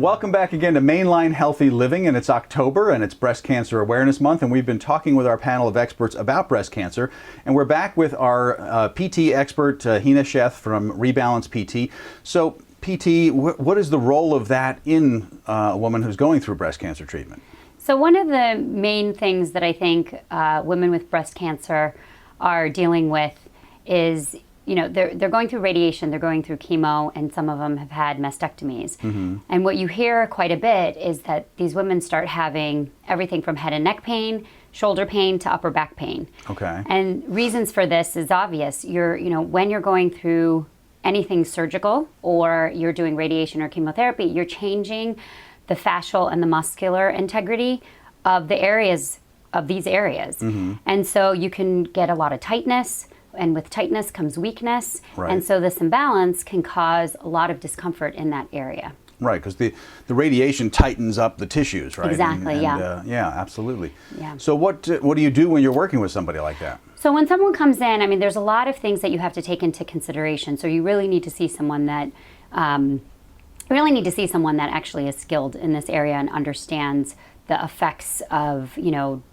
Welcome back again to Mainline Healthy Living, and it's October and it's Breast Cancer Awareness Month, and we've been talking with our panel of experts about breast cancer, and we're back with our PT expert, Hina Sheth from Rebalance PT. So PT, what is the role of that in a woman who's going through breast cancer treatment? So one of the main things that I think women with breast cancer are dealing with is, you know, they're going through radiation, they're going through chemo, and some of them have had mastectomies. Mm-hmm. And what you hear quite a bit is that these women start having everything from head and neck pain, shoulder pain, to upper back pain. Okay. And reasons for this is obvious. When you're going through anything surgical or you're doing radiation or chemotherapy, you're changing the fascial and the muscular integrity of the areas of these areas. Mm-hmm. And so you can get a lot of tightness, and with tightness comes weakness. Right. And so this imbalance can cause a lot of discomfort in that area. Right, because the radiation tightens up the tissues, right? Exactly, yeah, absolutely. Yeah. So what do you do when you're working with somebody like that? So when someone comes in, I mean, there's a lot of things that you have to take into consideration. So you really need to see someone that actually is skilled in this area and understands the effects of,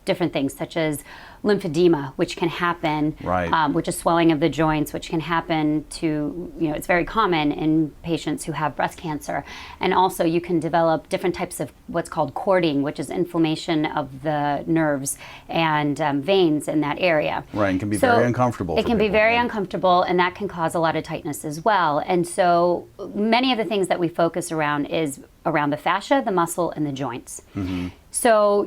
different things such as lymphedema, which can happen, right. Which is swelling of the joints, which can happen to, it's very common in patients who have breast cancer. And also you can develop different types of what's called cording, which is inflammation of the nerves and veins in that area. Right, it can be very uncomfortable. It can be very uncomfortable, and that can cause a lot of tightness as well. And so many of the things that we focus around is around the fascia, the muscle, and the joints. Mm-hmm. So,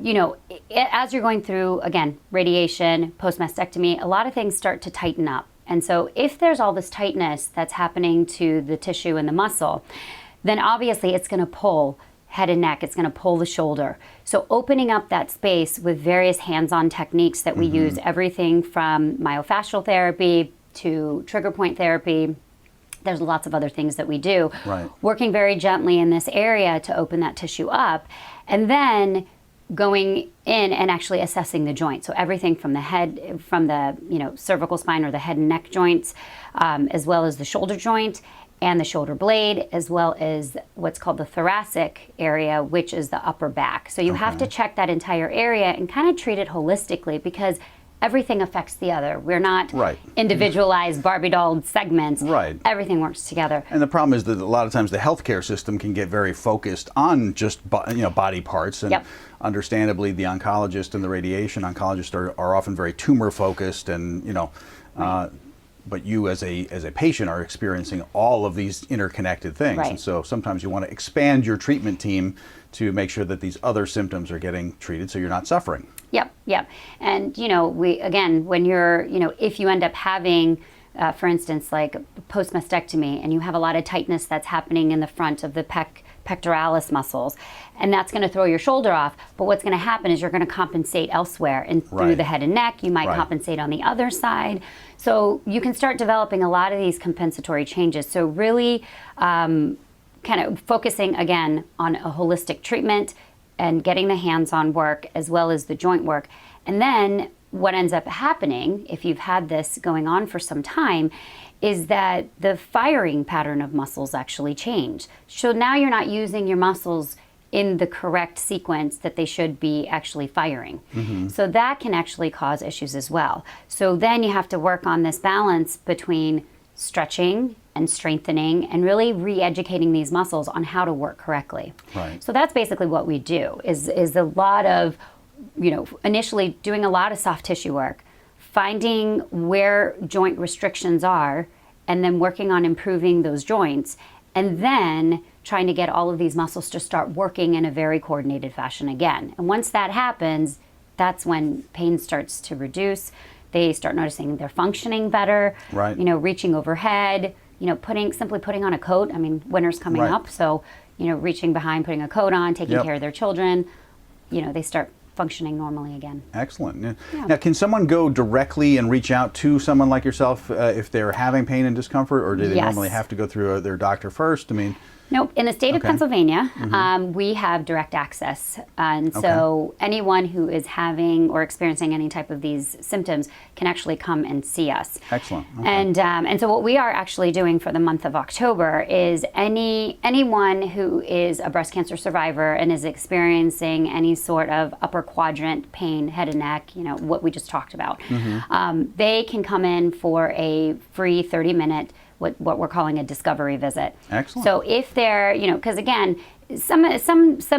as you're going through, again, radiation, post-mastectomy, a lot of things start to tighten up. And so if there's all this tightness that's happening to the tissue and the muscle, then obviously it's going to pull head and neck, it's going to pull the shoulder. So opening up that space with various hands-on techniques that we mm-hmm. use, everything from myofascial therapy to trigger point therapy. There's lots of other things that we do. Right. Working very gently in this area to open that tissue up, and then going in and actually assessing the joint. So everything from the head, from the cervical spine or the head and neck joints, as well as the shoulder joint and the shoulder blade, as well as what's called the thoracic area, which is the upper back. So you have to check that entire area and kind of treat it holistically, because everything affects the other. We're not individualized Barbie doll segments. Right. Everything works together. And the problem is that a lot of times the healthcare system can get very focused on just body parts, and understandably the oncologist and the radiation oncologist are often very tumor focused, and but you as a patient are experiencing all of these interconnected things. Right. And so sometimes you want to expand your treatment team to make sure that these other symptoms are getting treated so you're not suffering. Yep. And, when you're, if you end up having, for instance, like post-mastectomy, and you have a lot of tightness that's happening in the front of the pectoralis muscles, and that's going to throw your shoulder off. But what's going to happen is you're going to compensate elsewhere, and through the head and neck, you might compensate on the other side. So you can start developing a lot of these compensatory changes. So really kind of focusing, again, on a holistic treatment and getting the hands-on work as well as the joint work. And then what ends up happening, if you've had this going on for some time, is that the firing pattern of muscles actually change. So now you're not using your muscles in the correct sequence that they should be actually firing. Mm-hmm. So that can actually cause issues as well. So then you have to work on this balance between stretching and strengthening and really re-educating these muscles on how to work correctly. Right. So that's basically what we do, is a lot of, initially doing a lot of soft tissue work, finding where joint restrictions are, and then working on improving those joints, and then trying to get all of these muscles to start working in a very coordinated fashion again. And once that happens, that's when pain starts to reduce. They start noticing they're functioning better, reaching overhead, simply putting on a coat. I mean, winter's coming up, so, reaching behind, putting a coat on, taking care of their children, they start functioning normally again. Excellent. Yeah. Now, can someone go directly and reach out to someone like yourself if they're having pain and discomfort, or do they normally have to go through their doctor first? I mean, Nope. In the state of Okay. Pennsylvania, we have direct access. And so anyone who is having or experiencing any type of these symptoms can actually come and see us. Excellent. Okay. And so what we are actually doing for the month of October is anyone who is a breast cancer survivor and is experiencing any sort of upper quadrant pain, head and neck, you know, what we just talked about, they can come in for a free 30-minute what we're calling a discovery visit. Excellent. So if they're, you know, because again,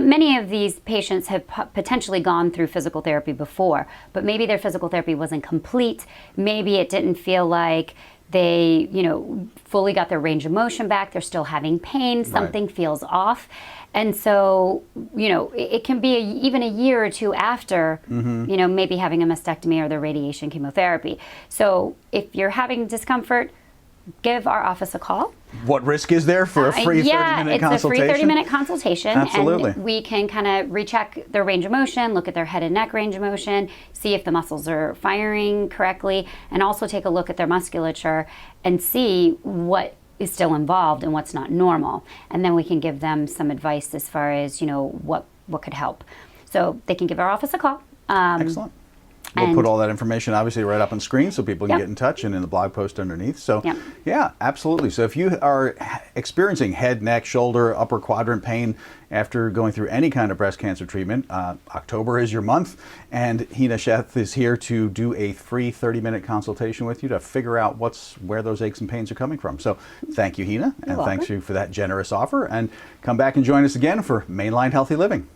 many of these patients have potentially gone through physical therapy before, but maybe their physical therapy wasn't complete. Maybe it didn't feel like they, you know, fully got their range of motion back. They're still having pain. Something feels off. And so, you know, it can be even a year or two after, you know, maybe having a mastectomy or the radiation chemotherapy. So if you're having discomfort, give our office a call. What risk is there for a free 30-minute consultation? It's a free 30-minute consultation. Absolutely. And we can kind of recheck their range of motion, look at their head and neck range of motion, see if the muscles are firing correctly, and also take a look at their musculature and see what is still involved and what's not normal. And then we can give them some advice as far as, you know, what could help. So they can give our office a call. Excellent. We'll put all that information obviously right up on screen so people can get in touch and in the blog post underneath. So yeah, absolutely. So if you are experiencing head, neck, shoulder, upper quadrant pain after going through any kind of breast cancer treatment, October is your month, and Hina Sheth is here to do a free 30-minute consultation with you to figure out where those aches and pains are coming from. So thank you, Hina, and thanks you for that generous offer, and come back and join us again for Mainline Healthy Living.